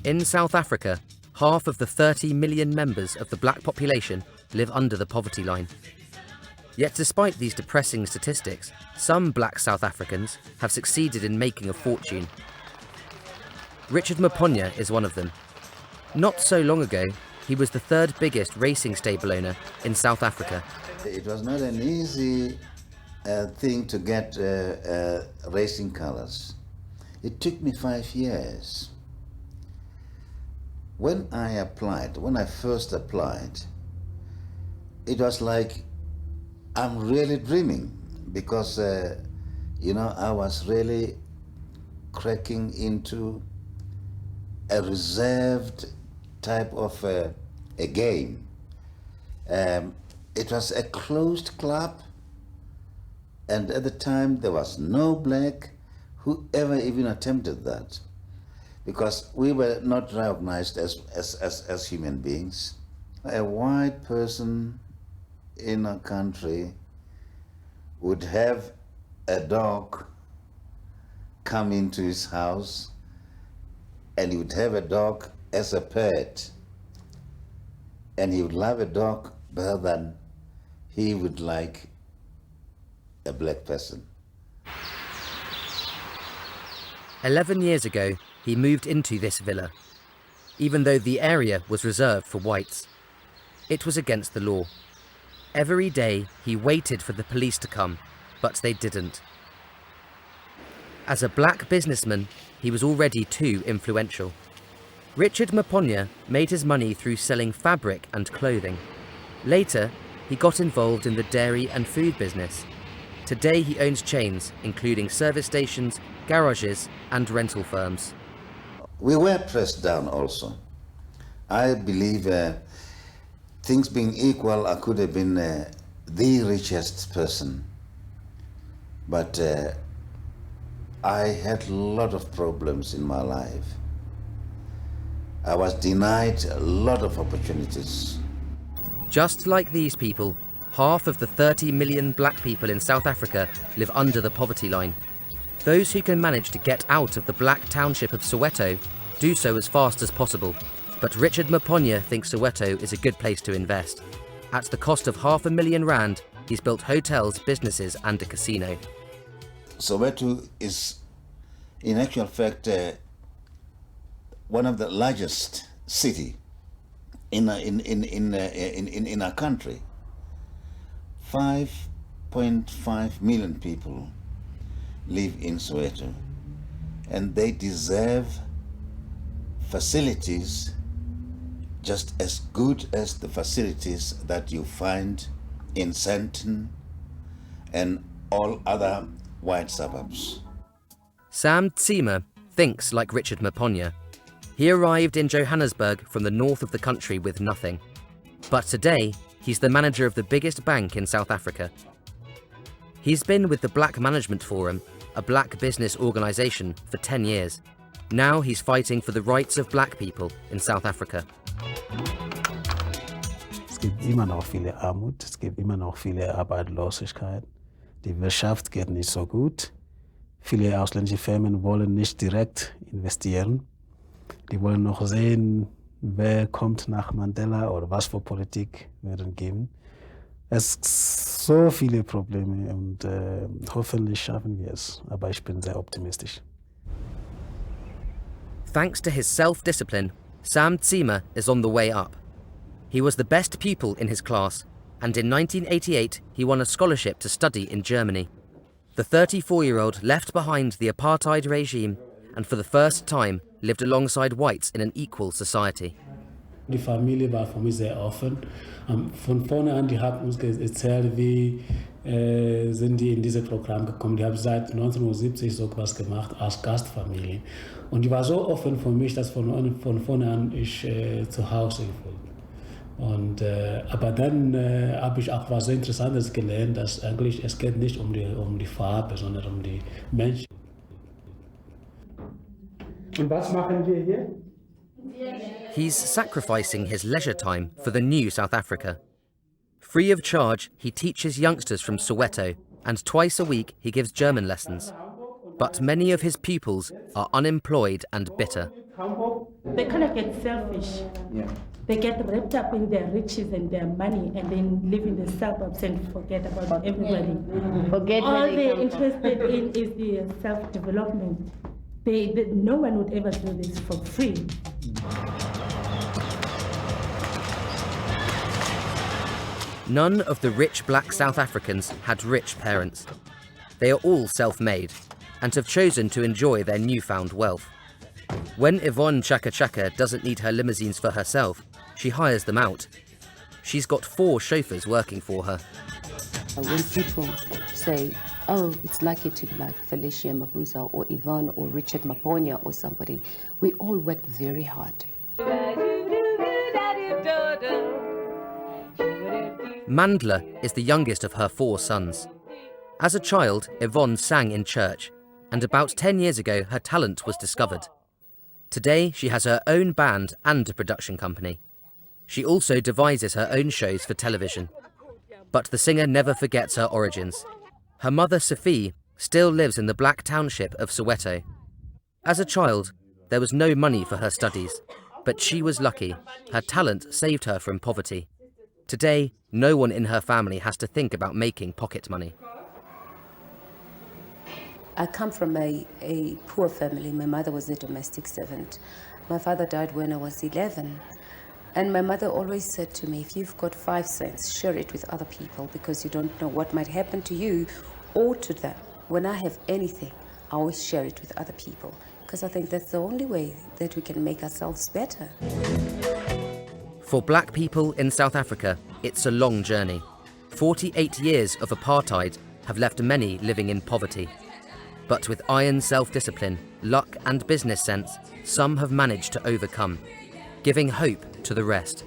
In South Africa, half of the 30 million members of the black population live under the poverty line. Yet despite these depressing statistics, some black South Africans have succeeded in making a fortune. Richard Maponya is one of them. Not so long ago, he was the third biggest racing stable owner in South Africa. It was not an easy thing to get racing colours. It took me 5 years. When I first applied, it was like I'm really dreaming because, I was really cracking into a reserved type of a game. It was a closed club, and at the time there was no black who ever even attempted that, because we were not recognized as human beings. A white person in a country would have a dog come into his house, and he would have a dog as a pet, and he would love a dog better than he would like a black person. 11 years ago, he moved into this villa, even though the area was reserved for whites. It was against the law. Every day, he waited for the police to come, but they didn't. As a black businessman, he was already too influential. Richard Maponya made his money through selling fabric and clothing. Later, he got involved in the dairy and food business. Today he owns chains, including service stations, garages and rental firms. We were pressed down also. I believe things being equal, I could have been the richest person. But I had a lot of problems in my life. I was denied a lot of opportunities. Just like these people, half of the 30 million black people in South Africa live under the poverty line. Those who can manage to get out of the black township of Soweto do so as fast as possible. But Richard Maponya thinks Soweto is a good place to invest. At the cost of R500,000, he's built hotels, businesses and a casino. Soweto is, in actual fact, one of the largest city in our country. 5.5 million people live in Soweto, and they deserve facilities just as good as the facilities that you find in Sandton and all other white suburbs. Sam Tsima thinks like Richard Maponya. He arrived in Johannesburg from the north of the country with nothing. But today, he's the manager of the biggest bank in South Africa. He's been with the Black Management Forum, a black business organisation, for 10 years. Now he's fighting for the rights of black people in South Africa. Es gibt immer noch viele Armut, es gibt immer noch viele Arbeitslosigkeit. Die Wirtschaft geht nicht so gut. Viele ausländische Firmen wollen nicht direkt investieren. Die wollen noch sehen, wer kommt nach Mandela oder was für Politik werden geben. Es gibt so viele Probleme und hoffentlich schaffen wir es. Aber ich bin sehr optimistisch. Thanks to his self-discipline, Sam Tsima is on the way up. He was the best pupil in his class, and in 1988 he won a scholarship to study in Germany. The 34-year-old left behind the apartheid regime and for the first time lived alongside whites in an equal society. Die Familie war für mich sehr offen. Von vorne an, die haben uns erzählt, wie sind die in dieses Programm gekommen. Die haben seit 1970 so was gemacht als Gastfamilie. Und die war so offen für mich, dass von vorne an ich zu Hause gefühlt. Und aber dann habe ich auch was sehr Interessantes gelernt, dass eigentlich es geht nicht um die Farbe, sondern um die Menschen. Und was machen wir hier? He's sacrificing his leisure time for the new South Africa. Free of charge, he teaches youngsters from Soweto, and twice a week he gives German lessons. But many of his pupils are unemployed and bitter. They kind of get selfish. Yeah. They get wrapped up in their riches and their money and then live in the suburbs and forget about everybody. Forget All where they they're come from. interested in is the self-development. No one would ever do this for free. None of the rich black South Africans had rich parents. They are all self-made and have chosen to enjoy their newfound wealth. When Yvonne Chaka-Chaka doesn't need her limousines for herself, she hires them out. She's got 4 chauffeurs working for her. When people say, oh, it's lucky to be like Felicia Mabuza or Yvonne or Richard Maponya or somebody, we all work very hard. Mandela is the youngest of her 4 sons. As a child, Yvonne sang in church, and about 10 years ago her talent was discovered. Today she has her own band and a production company. She also devises her own shows for television. But the singer never forgets her origins. Her mother, Sophie, still lives in the black township of Soweto. As a child, there was no money for her studies, but she was lucky. Her talent saved her from poverty. Today, no one in her family has to think about making pocket money. I come from a poor family. My mother was a domestic servant. My father died when I was 11. And my mother always said to me, if you've got 5 cents, share it with other people because you don't know what might happen to you or to them. When I have anything, I always share it with other people because I think that's the only way that we can make ourselves better. For black people in South Africa, it's a long journey. 48 years of apartheid have left many living in poverty. But with iron self-discipline, luck and business sense, some have managed to overcome, giving hope to the rest.